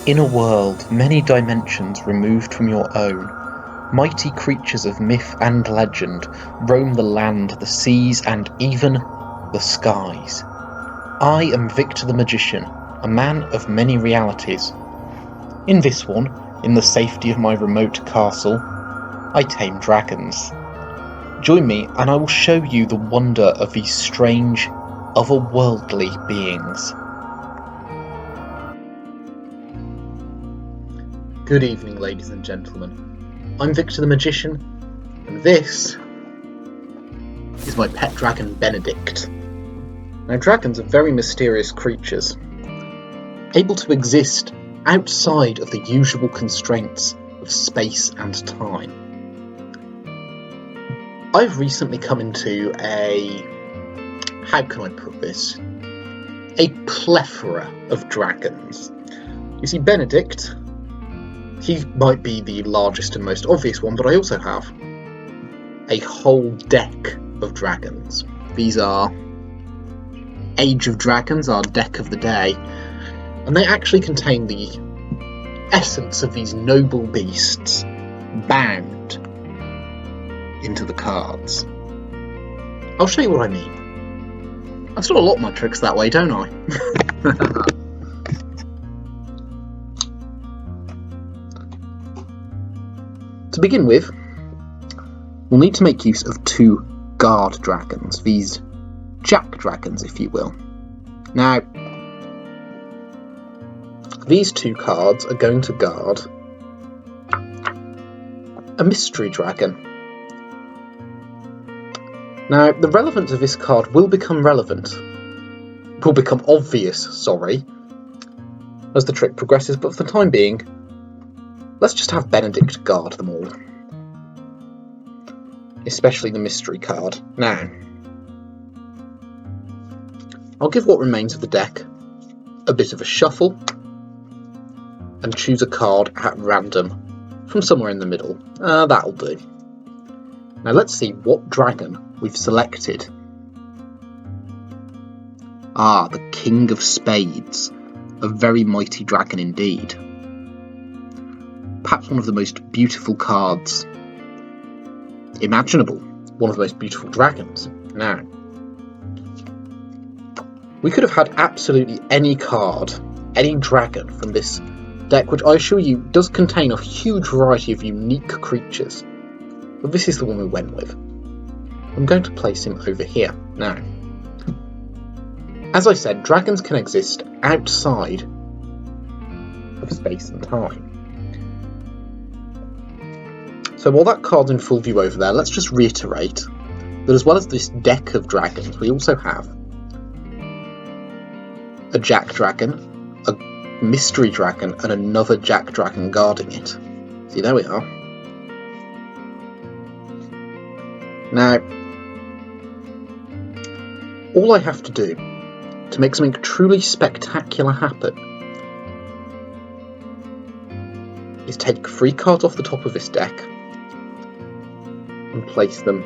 In a world many dimensions removed from your own, mighty creatures of myth and legend roam the land, the seas, and even the skies. I am Victor the Magician, a man of many realities. In this one, in the safety of my remote castle, I tame dragons. Join me and I will show you the wonder of these strange, otherworldly beings. Good evening, ladies and gentlemen. I'm Victor the Magician, and this is my pet dragon, Benedict. Now, dragons are very mysterious creatures, able to exist outside of the usual constraints of space and time. I've recently come into how can I put this? A plethora of dragons. You see, Benedict, he might be the largest and most obvious one, but I also have a whole deck of dragons. These are Age of Dragons, our deck of the day, and they actually contain the essence of these noble beasts bound into the cards. I'll show you what I mean. I've still a lot of my tricks that way, don't I? To begin with, we'll need to make use of two guard dragons, these jack dragons, if you will. Now, these two cards are going to guard a mystery dragon. Now, the relevance of this card will become obvious, as the trick progresses, but for the time being, let's just have Benedict guard them all. Especially the mystery card. Now, I'll give what remains of the deck a bit of a shuffle and choose a card at random from somewhere in the middle. That'll do. Now let's see what dragon we've selected. The King of Spades. A very mighty dragon indeed. Perhaps one of the most beautiful cards imaginable. One of the most beautiful dragons. Now, we could have had absolutely any card, any dragon from this deck, which I assure you does contain a huge variety of unique creatures. But this is the one we went with. I'm going to place him over here. Now, as I said, dragons can exist outside of space and time. So while that card's in full view over there, let's just reiterate that as well as this deck of dragons, we also have a jack dragon, a mystery dragon, and another jack dragon guarding it. See, there we are. Now, all I have to do to make something truly spectacular happen is take 3 cards off the top of this deck and place them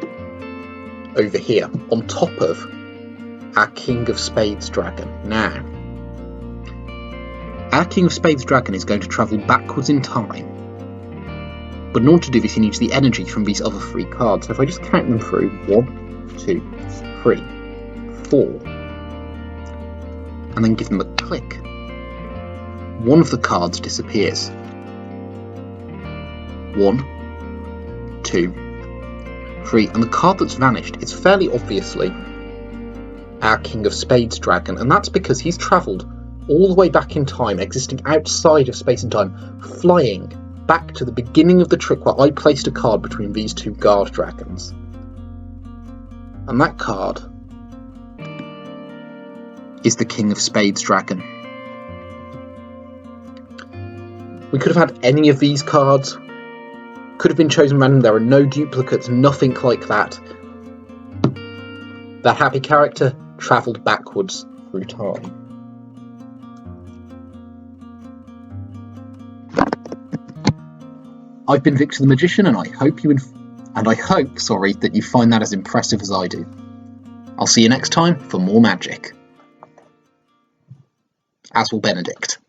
over here, on top of our King of Spades dragon. Now, our King of Spades dragon is going to travel backwards in time, but in order to do this he needs the energy from these other 3 cards. So if I just count them through, 1, 2, 3, 4, and then give them a click, one of the cards disappears. 1, 2, 3, and the card that's vanished is fairly obviously our King of Spades dragon, and that's because he's travelled all the way back in time, existing outside of space and time, flying back to the beginning of the trick where I placed a card between these 2 guard dragons. And that card is the King of Spades dragon. We could have had any of these cards, could have been chosen random. There are no duplicates, nothing like that. That happy character travelled backwards through time. I've been Victor the Magician, and I hope that you find that as impressive as I do. I'll see you next time for more magic. As will Benedict.